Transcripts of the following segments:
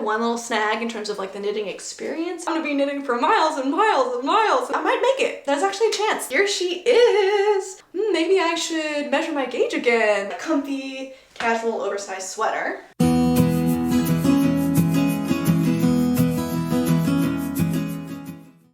one little snag in terms of like the knitting experience. I'm gonna be knitting for miles and miles and miles. I might make it. There's actually a chance. Here she is. Maybe I should measure my gauge again. A comfy, casual, oversized sweater.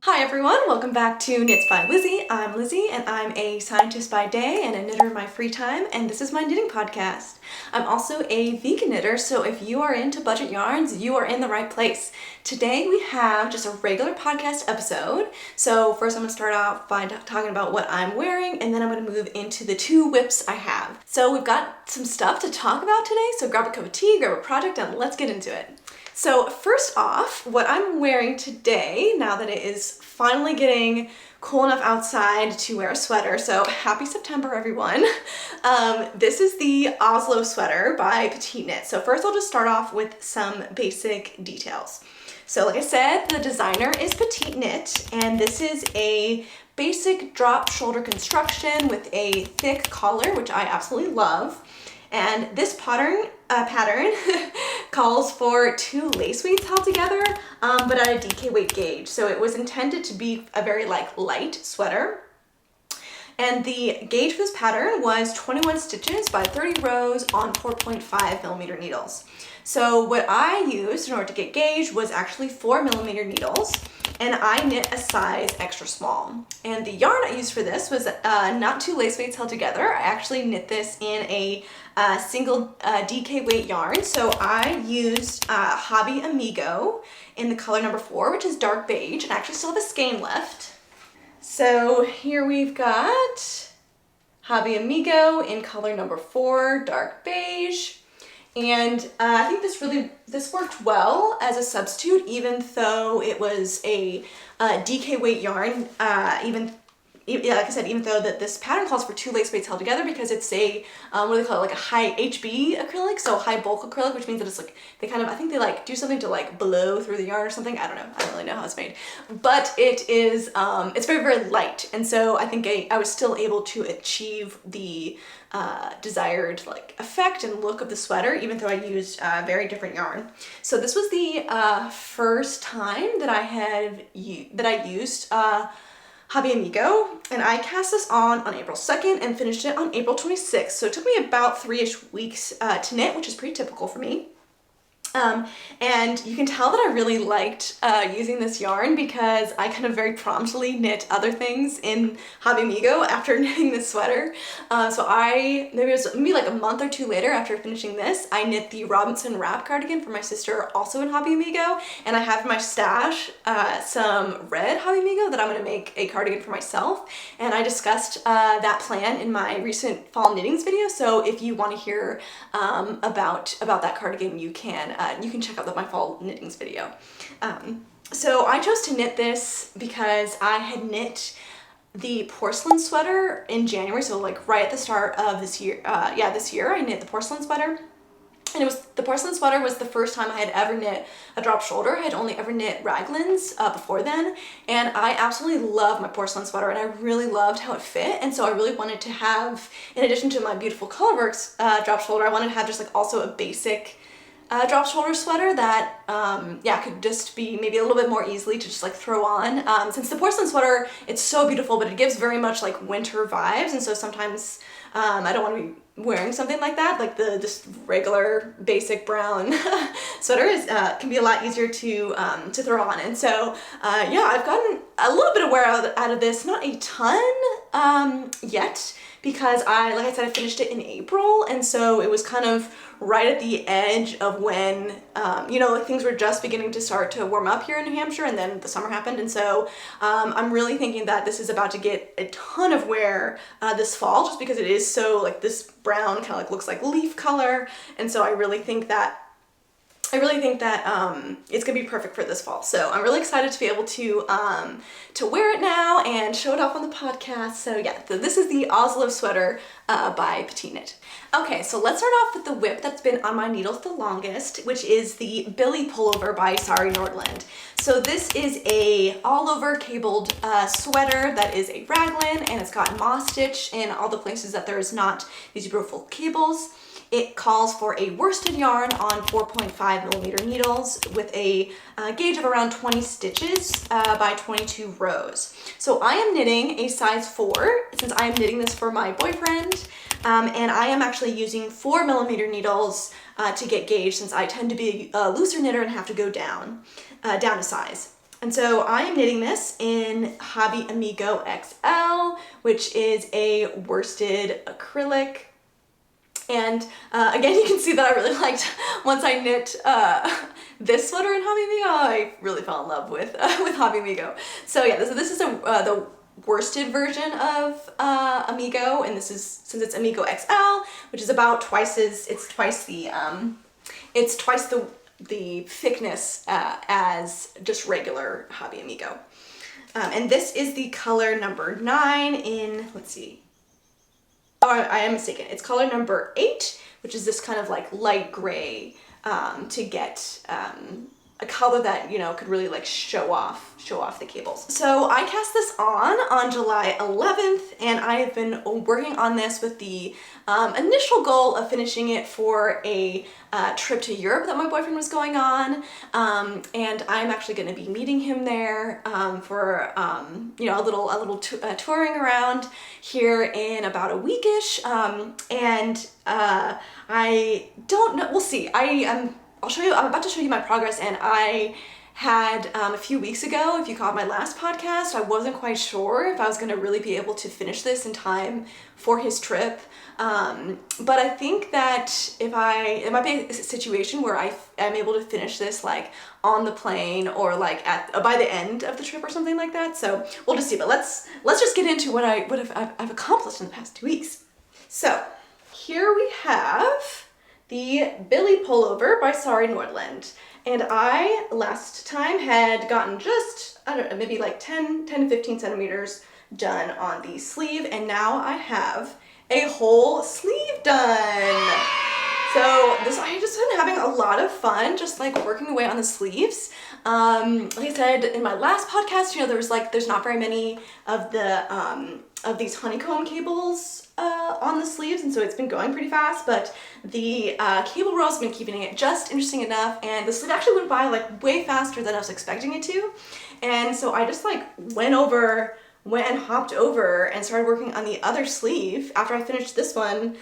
Hi everyone, welcome back to Knits by Lizzy. I'm Lizzy and I'm a scientist by day and a knitter in my free time, and this is my knitting podcast. I'm also a vegan knitter, so if you are into budget yarns, you are in the right place. Today we have just a regular podcast episode. So first I'm going to start off by talking about what I'm wearing, and then I'm going to move into the 2 WIPs I have. So we've got some stuff to talk about today, so grab a cup of tea, grab a project, and let's get into it. So first off, what I'm wearing today, now that it is finally getting cool enough outside to wear a sweater, so happy September everyone. This is the Oslo Sweater by Petite Knit. So first I'll just start off with some basic details. So like I said, the designer is Petite Knit, and this is a basic drop shoulder construction with a thick collar, which I absolutely love. And this pattern calls for 2 lace weights held together, but at a DK weight gauge. So it was intended to be a very light sweater. And the gauge for this pattern was 21 stitches by 30 rows on 4.5 millimeter needles. So what I used in order to get gauge was actually 4 millimeter needles, and I knit a size extra small. And the yarn I used for this was not 2 lace weights held together. I actually knit this in a single DK weight yarn. So I used Hobby Amigo in the color number 4, which is dark beige, and I actually still have a skein left. So here we've got Hobby Amigo in color number 4, dark beige. And I think this worked well as a substitute, even though it was a DK weight yarn, like I said, even though that this pattern calls for 2 lace weights held together, because it's a, what do they call it, like a high HB acrylic, so high bulk acrylic, which means that it's like, I think they do something to blow through the yarn or something. I don't know, I don't really know how it's made, but it is, it's very, very light, and so I think I was still able to achieve the desired effect and look of the sweater, even though I used very different yarn. So this was the first time that I used Hobby Amigo, and I cast this on April 2nd and finished it on April 26th. So it took me about 3-ish weeks to knit, which is pretty typical for me. And you can tell that I really liked using this yarn because I kind of very promptly knit other things in Hobby Amigo after knitting this sweater. So maybe like a month or 2 later after finishing this, I knit the Robinson wrap cardigan for my sister, also in Hobby Amigo, and I have in my stash some red Hobby Amigo that I'm going to make a cardigan for myself, and I discussed that plan in my recent fall knittings video, so if you want to hear about that cardigan, you can check out my fall knittings video. So I chose to knit this because I had knit the porcelain sweater in January, so right at the start of this year. This year I knit the porcelain sweater. And the porcelain sweater was the first time I had ever knit a drop shoulder. I had only ever knit raglans before then, and I absolutely love my porcelain sweater, and I really loved how it fit, and so I really wanted to have, in addition to my beautiful Colorworks drop shoulder, I wanted to have just also a basic drop shoulder sweater that could just be maybe a little bit more easily to just throw on. Since the porcelain sweater, it's so beautiful, but it gives very much winter vibes, and so sometimes I don't want to be wearing something like that. The just regular basic brown sweater can be a lot easier to throw on, and so I've gotten a little bit of wear out of this, not a ton yet, because like I said, I finished it in April, and so it was kind of right at the edge of when, things were just beginning to start to warm up here in New Hampshire, and then the summer happened, and so I'm really thinking that this is about to get a ton of wear this fall, just because it is so, this brown kind of looks like leaf color, and so I really think that it's gonna be perfect for this fall. So I'm really excited to be able to wear it now and show it off on the podcast. So yeah, this is the Oslo Sweater by Petite Knit. Okay, so let's start off with the WIP that's been on my needles the longest, which is the Billie Pullover by Sari Nordland. So this is a all over cabled sweater that is a raglan, and it's got moss stitch in all the places that there's not these beautiful cables. It calls for a worsted yarn on 4.5mm needles with a gauge of around 20 stitches by 22 rows. So I am knitting a size 4 since I am knitting this for my boyfriend, and I am actually using 4mm needles to get gauge since I tend to be a looser knitter and have to go down a size. And so I am knitting this in Hobby Amigo XL, which is a worsted acrylic. And again, you can see that I really liked, once I knit this sweater in Hobby Amigo, I really fell in love with Hobby Amigo. So yeah, this is the worsted version of Amigo, and this is, since it's Amigo XL, which is about twice the thickness as just regular Hobby Amigo. And this is the color number 9 in, let's see. Oh, I am mistaken. It's color number 8, which is this kind of like light gray, to get a color that, you know, could really like show off the cables. So I cast this on July 11th, and I have been working on this with the initial goal of finishing it for a trip to Europe that my boyfriend was going on, and I'm actually going to be meeting him there for you know, a little touring around here in about a weekish, and I don't know, we'll see. I'm about to show you my progress, and I had a few weeks ago, if you caught my last podcast, I wasn't quite sure if I was going to really be able to finish this in time for his trip, but I think that it might be a situation where I'm able to finish this like on the plane or like by the end of the trip or something like that, so we'll just see. But let's just get into what I've accomplished in the past 2 weeks. So here we have the Billie Pullover by Sari Nordland. And I, last time, had gotten just, I don't know, maybe like 10 to 15 centimeters done on the sleeve, and now I have a whole sleeve done. So this, I just been having a lot of fun just like working away on the sleeves. Like I said in my last podcast, you know, there's not very many of these honeycomb cables on the sleeves, and so it's been going pretty fast, but the cable rows have been keeping it just interesting enough, and the sleeve actually went by like way faster than I was expecting it to, and so I just like went and hopped over and started working on the other sleeve after I finished this one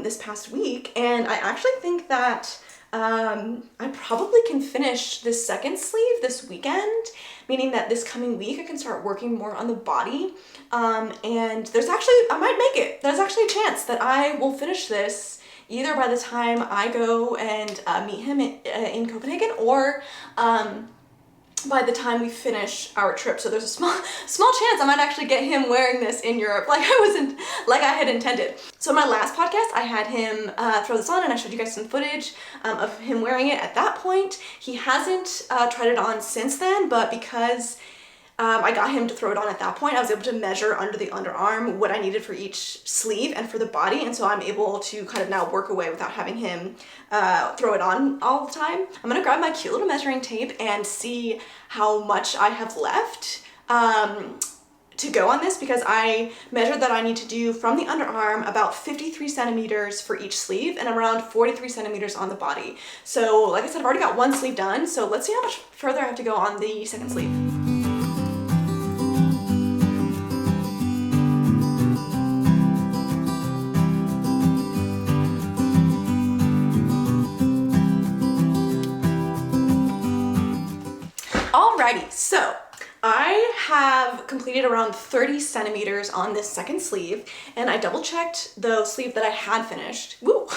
this past week, and I actually think that I probably can finish this second sleeve this weekend, meaning that this coming week I can start working more on the body, and I might make it. There's actually a chance that I will finish this either by the time I go and meet him in Copenhagen, or by the time we finish our trip. So there's a small chance I might actually get him wearing this in Europe like I had intended. So in my last podcast, I had him throw this on, and I showed you guys some footage of him wearing it at that point. He hasn't tried it on since then, but because I got him to throw it on at that point, I was able to measure under the underarm what I needed for each sleeve and for the body, and so I'm able to kind of now work away without having him throw it on all the time. I'm gonna grab my cute little measuring tape and see how much I have left to go on this, because I measured that I need to do from the underarm about 53 centimeters for each sleeve and around 43 centimeters on the body. So like I said, I've already got one sleeve done, so let's see how much further I have to go on the second sleeve. Alrighty, so I have completed around 30 centimeters on this second sleeve, and I double checked the sleeve that I had finished. Woo!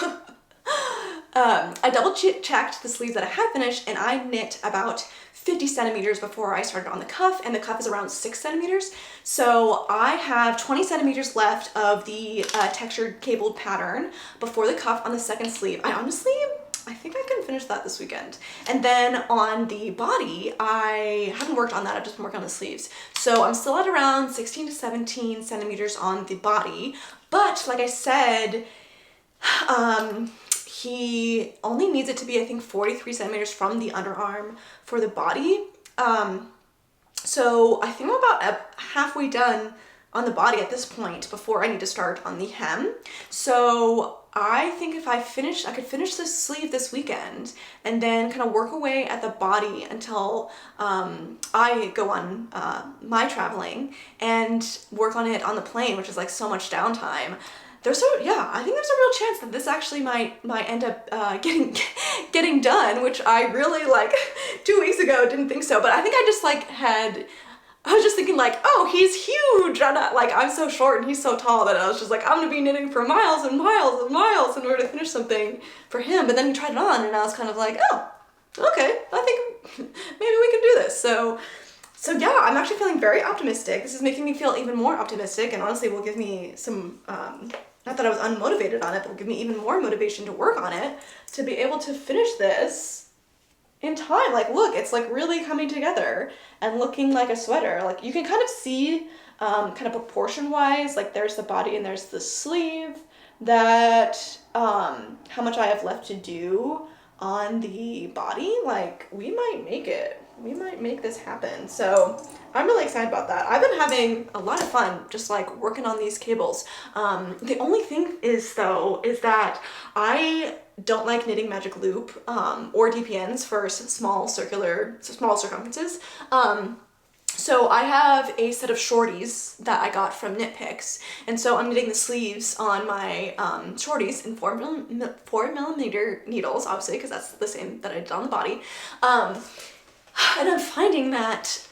I double checked the sleeve that I had finished, and I knit about 50 centimeters before I started on the cuff, and the cuff is around 6 centimeters. So I have 20 centimeters left of the textured cabled pattern before the cuff on the second sleeve. I think I can finish that this weekend. And then on the body, I haven't worked on that, I've just been working on the sleeves. So I'm still at around 16 to 17 centimeters on the body, but like I said, he only needs it to be, I think, 43 centimeters from the underarm for the body. So I think I'm about halfway done on the body at this point before I need to start on the hem. So I think if I could finish this sleeve this weekend and then kind of work away at the body until I go on my traveling and work on it on the plane, which is like so much downtime. I think there's a real chance that this actually might end up getting done, which I really like 2 weeks ago didn't think so, but I think I just like I was just thinking like, oh, he's huge. I'm so short and he's so tall that I was just like, I'm gonna be knitting for miles and miles and miles in order to finish something for him. But then he tried it on and I was kind of like, oh, okay, I think maybe we can do this. So yeah, I'm actually feeling very optimistic. This is making me feel even more optimistic, and honestly will give me some, not that I was unmotivated on it, but will give me even more motivation to work on it, to be able to finish this in time. Like, look, it's like really coming together and looking like a sweater. Like, you can kind of see kind of proportion wise, like there's the body and there's the sleeve, that how much I have left to do on the body. Like, we might make it. We might make this happen. So I'm really excited about that. I've been having a lot of fun just like working on these cables. The only thing is that I don't like knitting magic loop or DPNs for small circumferences. So I have a set of shorties that I got from Knit Picks, and so I'm knitting the sleeves on my shorties in 4mm needles, obviously, because that's the same that I did on the body. And I'm finding that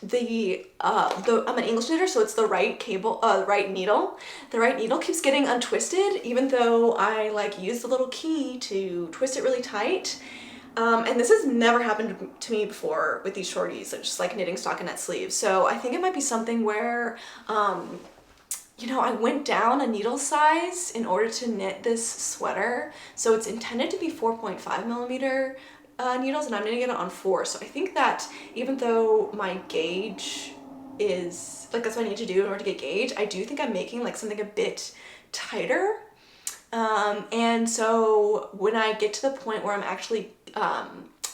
I'm an English knitter, so it's the right cable, right needle. The right needle keeps getting untwisted, even though I like use the little key to twist it really tight. And this has never happened to me before with these shorties, just like knitting stockinette sleeves. So I think it might be something where, you know, I went down a needle size in order to knit this sweater. So it's intended to be 4.5mm needles, and I'm knitting it on 4. So I think that even though my gauge is, like, that's what I need to do in order to get gauge, I do think I'm making like something a bit tighter. And so when I get to the point where I'm actually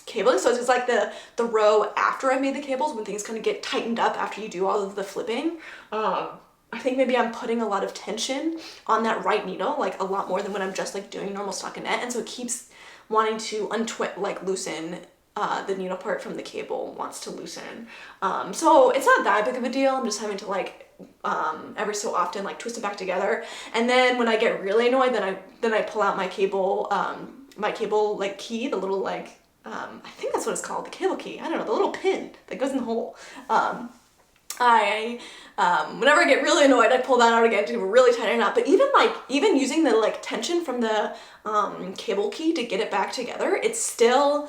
cabling, so it's like the row after I've made the cables, when things kind of get tightened up after you do all of the flipping, I think maybe I'm putting a lot of tension on that right needle, like a lot more than when I'm just like doing normal stockinette, and so it keeps wanting to loosen, the needle part from the cable wants to loosen. So it's not that big of a deal. I'm just having to like every so often like twist it back together, and then when I get really annoyed, then I pull out my cable like key, the little like I think that's what it's called, the cable key. I don't know, the little pin that goes in the hole. Whenever I get really annoyed, I pull that out again to really tighten it up. But even using the like tension from the cable key to get it back together, it still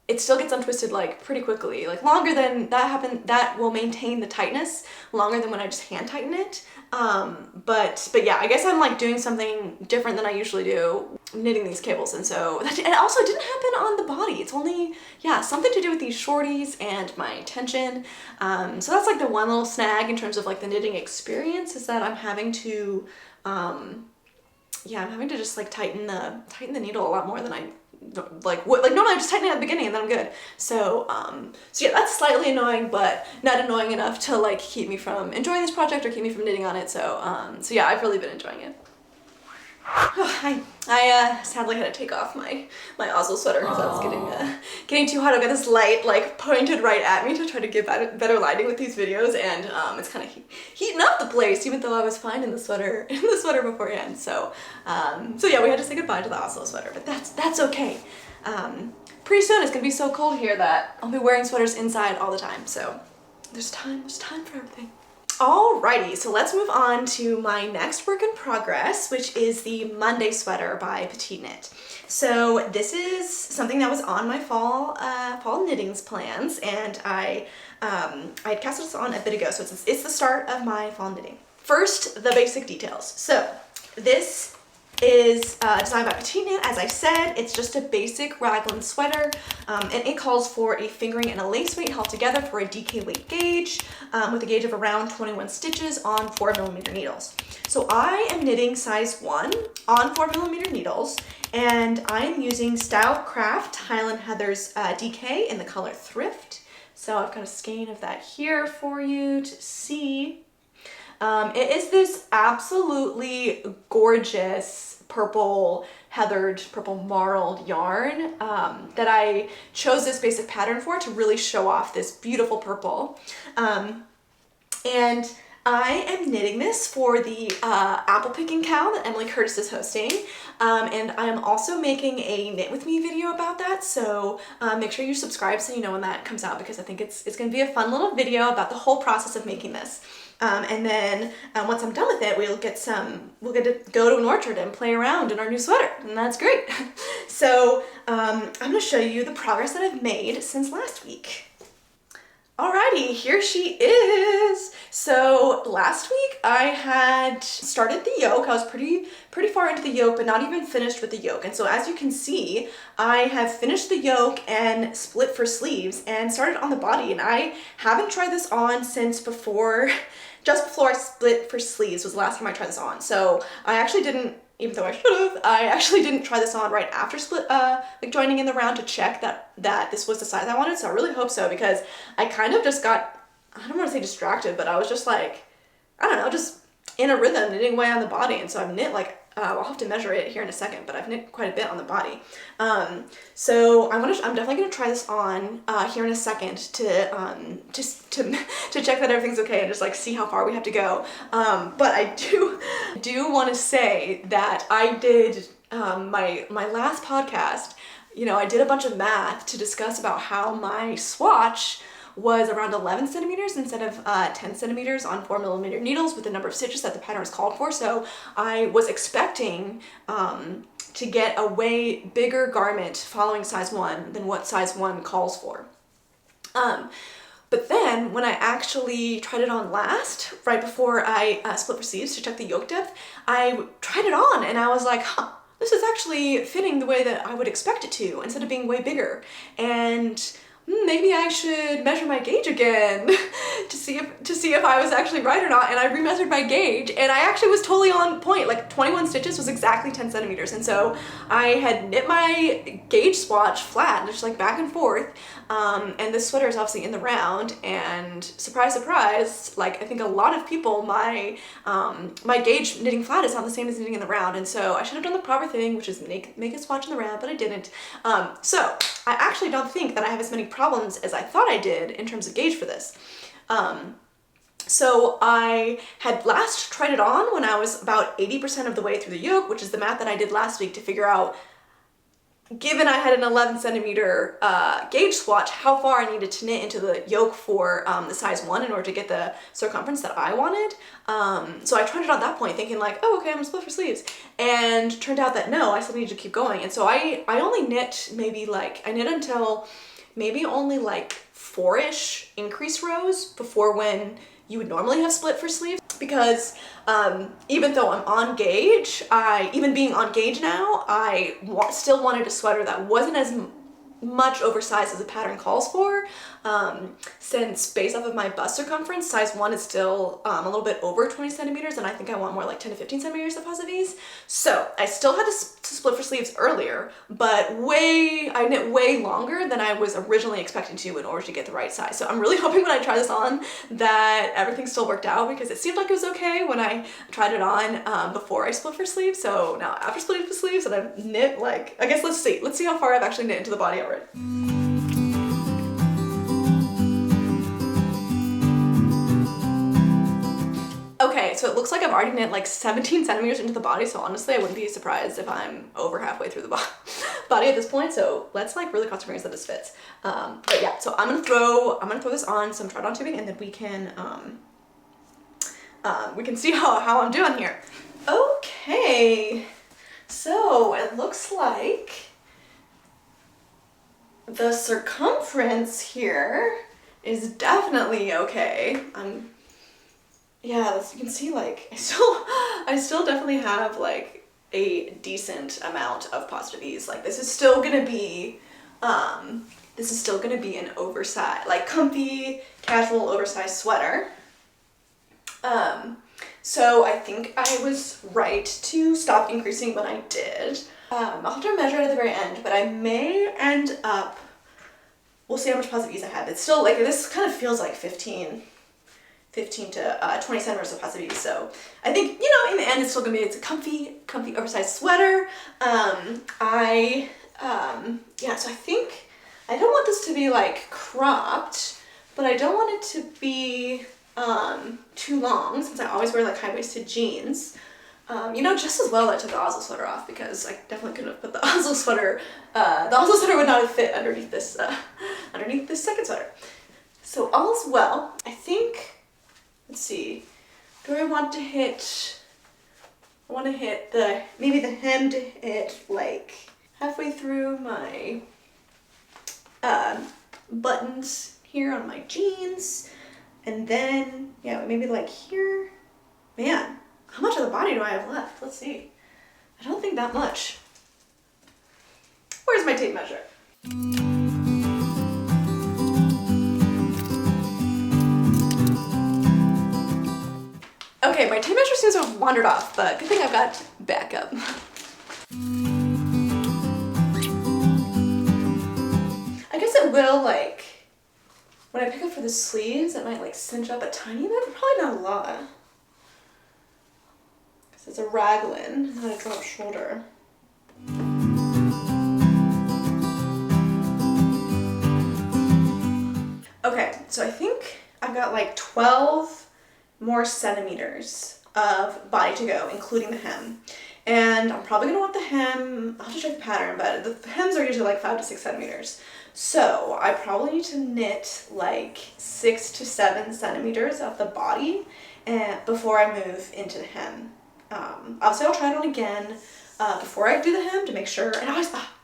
gets untwisted like pretty quickly, like longer than that will maintain the tightness longer than when I just hand tighten it. But yeah, I guess I'm like doing something different than I usually do knitting these cables, and so and also it didn't happen on the body. It's only, yeah, something to do with these shorties and my tension. So that's like the one little snag in terms of like the knitting experience, is that I'm having to just like tighten the needle a lot more than I normally I just tighten it at the beginning and then I'm good. So yeah, that's slightly annoying, but not annoying enough to like keep me from enjoying this project or keep me from knitting on it. So yeah, I've really been enjoying it. I sadly had to take off my Oslo sweater because I was getting too hot. I've got this light like pointed right at me to try to get better lighting with these videos, and it's kind of heating up the place, even though I was fine in the sweater beforehand. So yeah, we had to say goodbye to the Oslo sweater, but that's okay. Pretty soon it's gonna be so cold here that I'll be wearing sweaters inside all the time. So there's time for everything. Alrighty, so let's move on to my next work in progress, which is the Monday Sweater by Petite Knit. So this is something that was on my fall knittings plans, and I had casted this on a bit ago, so it's the start of my fall knitting. First, the basic details. So this is designed by Petite Knit. As I said, it's just a basic raglan sweater, and it calls for a fingering and a lace weight held together for a DK weight gauge, with a gauge of around 21 stitches on 4mm needles. So I am knitting size 1 on 4mm needles, and I'm using Stylecraft Highland Heather's DK in the color Thrift. So I've got a skein of that here for you to see. It is this absolutely gorgeous purple heathered, purple marled yarn that I chose this basic pattern for to really show off this beautiful purple. And I am knitting this for the apple picking cow that Emily Curtis is hosting. And I'm also making a knit with me video about that, so make sure you subscribe so you know when that comes out, because I think it's gonna be a fun little video about the whole process of making this. And then once I'm done with it, we'll get to go to an orchard and play around in our new sweater, and that's great. So I'm gonna show you the progress that I've made since last week. Alrighty, here she is. So last week I had started the yoke. I was pretty far into the yoke, but not even finished with the yoke. And so as you can see, I have finished the yoke and split for sleeves and started on the body. And I haven't tried this on since just before I split for sleeves was the last time I tried this on. So I actually didn't, even though I should have, I actually didn't try this on right after like joining in the round to check that this was the size I wanted. So I really hope so, because I kind of just got, I don't want to say distracted, but I was just like, I don't know, just in a rhythm knitting away on the body. And so I've knit like, I'll have to measure it here in a second, but I've knit quite a bit on the body. So I'm definitely gonna try this on here in a second to just to check that everything's okay and just like see how far we have to go. But I do want to say that I did my last podcast. You know, I did a bunch of math to discuss about how my swatch was around 11 centimeters instead of 10 centimeters on 4mm needles with the number of stitches that the pattern is called for. So I was expecting to get a way bigger garment following size 1 than what size 1 calls for. But then when I actually tried it on last, right before I split for sleeves to check the yoke depth, I tried it on and I was like, huh, this is actually fitting the way that I would expect it to, instead of being way bigger. And maybe I should measure my gauge again to see if I was actually right or not. And I remeasured my gauge and I actually was totally on point. Like 21 stitches was exactly 10 centimeters. And so I had knit my gauge swatch flat, just like back and forth. And this sweater is obviously in the round, and surprise, surprise, like I think a lot of people, my gauge knitting flat is not the same as knitting in the round. And so I should have done the proper thing, which is make a swatch in the round, but I didn't. So I actually don't think that I have as many problems as I thought I did in terms of gauge for this. So I had last tried it on when I was about 80% of the way through the yoke, which is the math that I did last week to figure out, given I had an 11 centimeter gauge swatch, how far I needed to knit into the yoke for the size 1 in order to get the circumference that I wanted. So I tried it on that point thinking like, oh, okay, I'm gonna split for sleeves. And turned out that no, I still need to keep going. And so I only knit I knit until maybe only like 4-ish increase rows before when you would normally have split for sleeves, because even though I'm on gauge, even being on gauge now, I still wanted a sweater that wasn't as much oversized as the pattern calls for, since based off of my bust circumference, size 1 is still a little bit over 20 centimeters, and I think I want more like 10 to 15 centimeters of positive ease. So I still had to split for sleeves earlier, but I knit way longer than I was originally expecting to in order to get the right size. So I'm really hoping when I try this on that everything still worked out, because it seemed like it was okay when I tried it on before I split for sleeves. So now after splitting for sleeves and I've knit, like, I guess let's see how far I've actually knit into the body already. Okay, so it looks like I've already knit like 17 centimeters into the body, so honestly I wouldn't be surprised if I'm over halfway through the body at this point, so let's like really cross our fingers that this fits. But yeah, so I'm gonna throw this on some try-on tubing, and then we can see how I'm doing here. Okay, so it looks like the circumference here is definitely okay. Yeah, you can see like I still definitely have like a decent amount of positive ease. Like this is still gonna be an oversized, like comfy, casual, oversized sweater. So I think I was right to stop increasing when I did. I'll have to measure it at the very end, but I may end up, we'll see how much positive ease I have. It's still like, this kind of feels like 15 15 to 20 centimeters of possibility. So I think, you know, in the end, it's still gonna be, it's a comfy oversized sweater. Yeah, so I think, I don't want this to be like cropped, but I don't want it to be too long, since I always wear like high-waisted jeans. You know, just as well that I took the Oslo sweater off, because I definitely couldn't have put the Oslo sweater, would not have fit underneath this second sweater. So all's well. I think, let's see, I want to hit maybe the hem to hit like halfway through my buttons here on my jeans, and then, yeah, maybe like here. Man, how much of the body do I have left? Let's see. I don't think that much. Where's my tape measure? Okay, my tape measure seems to have wandered off, but good thing I've got backup. I guess it will, like, when I pick up for the sleeves, it might like cinch up a tiny bit, but probably not a lot. Because it's a raglan, not a drop shoulder. Okay, so I think I've got like 12 more centimeters of body to go, including the hem. And I'm probably gonna want the hem, I'll have to check the pattern, but the hems are usually like 5 to 6 centimeters. So I probably need to knit like 6 to 7 centimeters of the body before I move into the hem. Obviously I'll try it on again before I do the hem to make sure, and I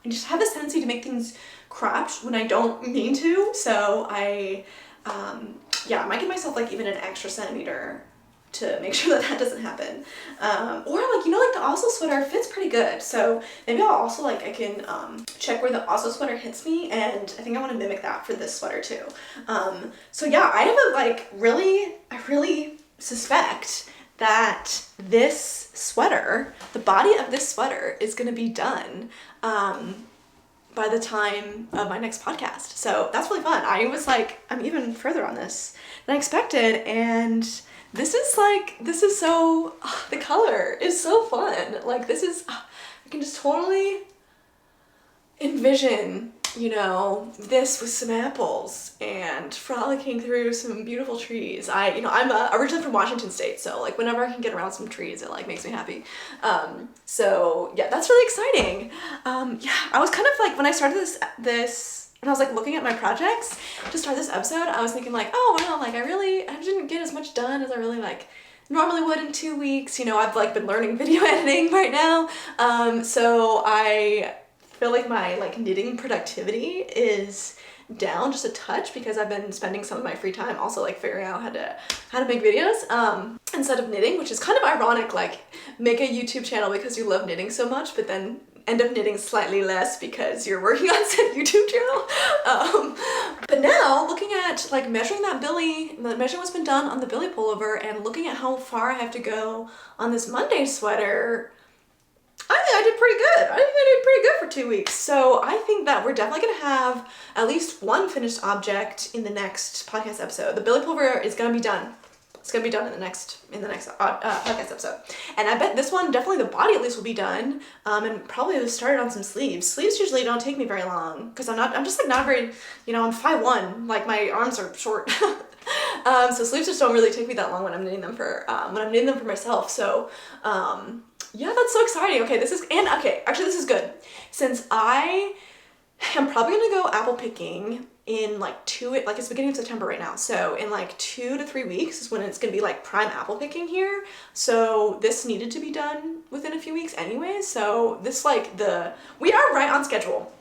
just have this tendency to make things cropped when I don't mean to, so yeah, I might give myself like even an extra centimeter to make sure that doesn't happen. Or like, you know, like the Oslo sweater fits pretty good, so maybe I'll also like, I can check where the Oslo sweater hits me, and I think I want to mimic that for this sweater too. So yeah, I have I really suspect that this sweater, the body of this sweater, is going to be done by the time of my next podcast. So that's really fun. I was like, I'm even further on this than I expected, and this is so, the color is so fun. Like this is, I can just totally envision, you know, this with some apples and frolicking through some beautiful trees. I'm originally from Washington State, so like whenever I can get around some trees, it like makes me happy. So yeah, that's really exciting. Yeah, I was kind of like, when I started when I was like looking at my projects to start this episode, I was thinking like, oh wow, like I didn't get as much done as I really like normally would in 2 weeks. You know, I've like been learning video editing right now. So I feel like my like knitting productivity is down just a touch because I've been spending some of my free time also like figuring out how to make videos instead of knitting, which is kind of ironic, like make a YouTube channel because you love knitting so much, but then end up knitting slightly less because you're working on said YouTube channel. But now looking at like measuring what's been done on the Billie Pullover and looking at how far I have to go on this Monday sweater, I think I did pretty good. I think I did pretty good for 2 weeks. So I think that we're definitely gonna have at least one finished object in the next podcast episode. The Billie Pullover is gonna be done. It's gonna be done in the next podcast episode. And I bet this one, definitely the body at least will be done. And probably started on some sleeves. Sleeves usually don't take me very long because I'm just like not very, you know, I'm 5'1", like my arms are short. So sleeves just don't really take me that long when I'm knitting them for myself. So yeah, that's so exciting. Okay, this is good. Since I am probably gonna go apple picking in like it's beginning of September right now. So in like 2 to 3 weeks is when it's gonna be like prime apple picking here. So this needed to be done within a few weeks anyway. So this we are right on schedule.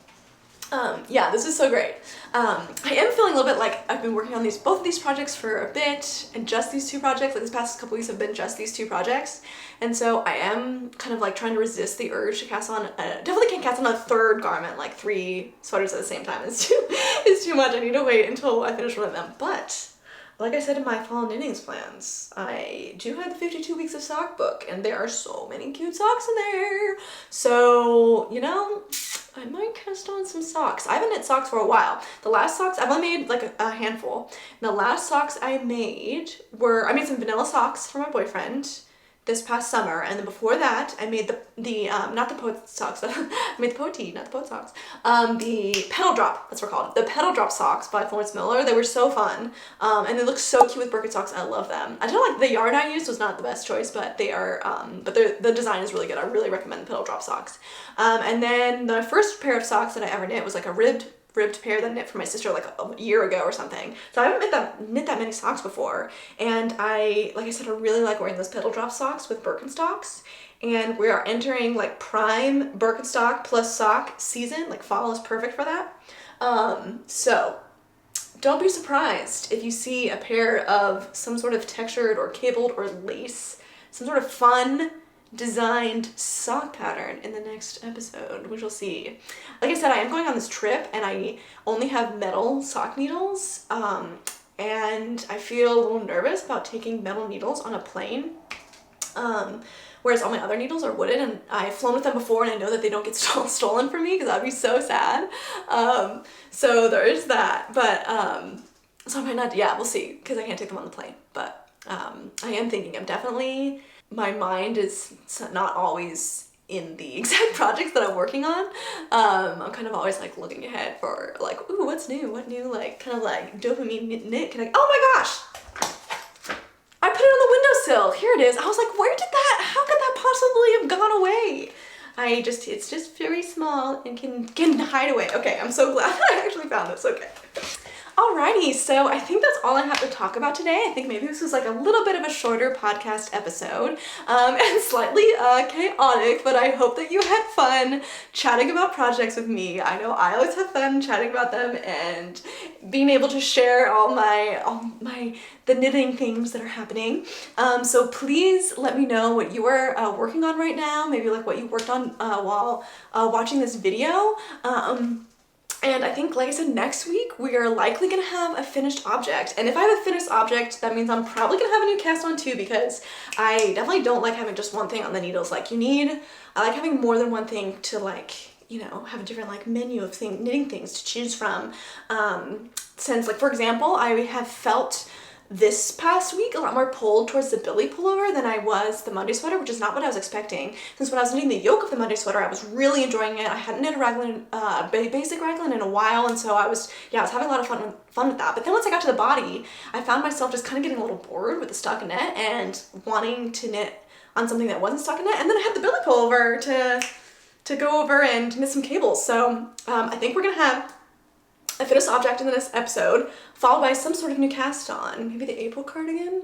Yeah, this is so great. I am feeling a little bit like I've been working on both of these projects for a bit, and just these 2 projects, like this past couple weeks have been just these 2 projects. And so I am kind of like trying to resist the urge to cast on, definitely can't cast on a 3rd garment, like 3 sweaters at the same time. It's too much. I need to wait until I finish one of them. But like I said in my fall knitting plans, I do have the 52 weeks of sock book, and there are so many cute socks in there. So, you know, I might cast on some socks. I haven't knit socks for a while. The last socks, I've only made like a handful. And the last socks I made were, I made some vanilla socks for my boyfriend this past summer, and then before that I made the not the poet socks, I made the poet tee, not the poet socks, the petal drop, that's what we're called, the petal drop socks by Florence Miller. They were so fun, and they look so cute with Birkin socks. I love them. I don't like the yarn I used was not the best choice, but they are but the design is really good. I really recommend the petal drop socks. And then the first pair of socks that I ever knit was like a ribbed pair that I knit for my sister like a year ago or something. So I haven't knit that many socks before. And like I said, I really like wearing those petal drop socks with Birkenstocks. And we are entering like prime Birkenstock plus sock season. Like fall is perfect for that. So don't be surprised if you see a pair of some sort of textured or cabled or lace, some sort of fun designed sock pattern in the next episode, which you'll see. Like I said, I am going on this trip and I only have metal sock needles, and I feel a little nervous about taking metal needles on a plane, whereas all my other needles are wooden, and I've flown with them before and I know that they don't get stolen from me because that'd be so sad. So there is that, but so I might not, yeah, we'll see, because I can't take them on the plane, but I am thinking I'm definitely, my mind is not always in the exact projects that I'm working on. I'm kind of always like looking ahead for like, ooh, what's new, like kind of like dopamine knit. Oh my gosh, I put it on the windowsill. Here it is. I was like, where did that, how could that possibly have gone away? It's just very small and can hide away. Okay, I'm so glad that I actually found this. Okay. Alrighty, so I think that's all I have to talk about today. I think maybe this was like a little bit of a shorter podcast episode, and slightly chaotic, but I hope that you had fun chatting about projects with me. I know I always have fun chatting about them and being able to share all the knitting things that are happening. So please let me know what you are working on right now, maybe like what you worked on while watching this video. And I think, like I said, next week we are likely gonna have a finished object. And if I have a finished object, that means I'm probably gonna have a new cast on too, because I definitely don't like having just one thing on the needles. Like I like having more than one thing to like, you know, have a different like menu of knitting things to choose from. Since like, for example, I have felt this past week a lot more pulled towards the Billie pullover than I was the Monday sweater, which is not what I was expecting. Since when I was knitting the yoke of the Monday sweater, I was really enjoying it. I hadn't knit a raglan, basic raglan in a while, and so I was having a lot of fun with that. But then once I got to the body, I found myself just kind of getting a little bored with the stockinette and wanting to knit on something that wasn't stockinette. And then I had the Billie pullover to go over and knit some cables. So I think we're gonna have a finished object in the next episode, followed by some sort of new cast on. Maybe the April cardigan?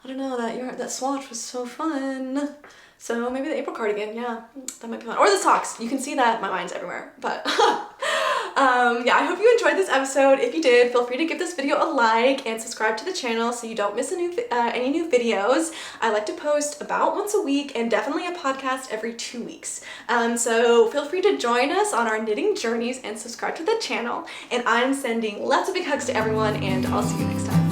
I don't know, that swatch was so fun. So maybe the April cardigan, yeah, that might be fun. Or the socks. You can see that my mind's everywhere. But yeah, I hope you enjoyed this episode. If you did, feel free to give this video a like and subscribe to the channel so you don't miss any new videos. I like to post about once a week and definitely a podcast every 2 weeks. So feel free to join us on our knitting journeys and subscribe to the channel. And I'm sending lots of big hugs to everyone, and I'll see you next time.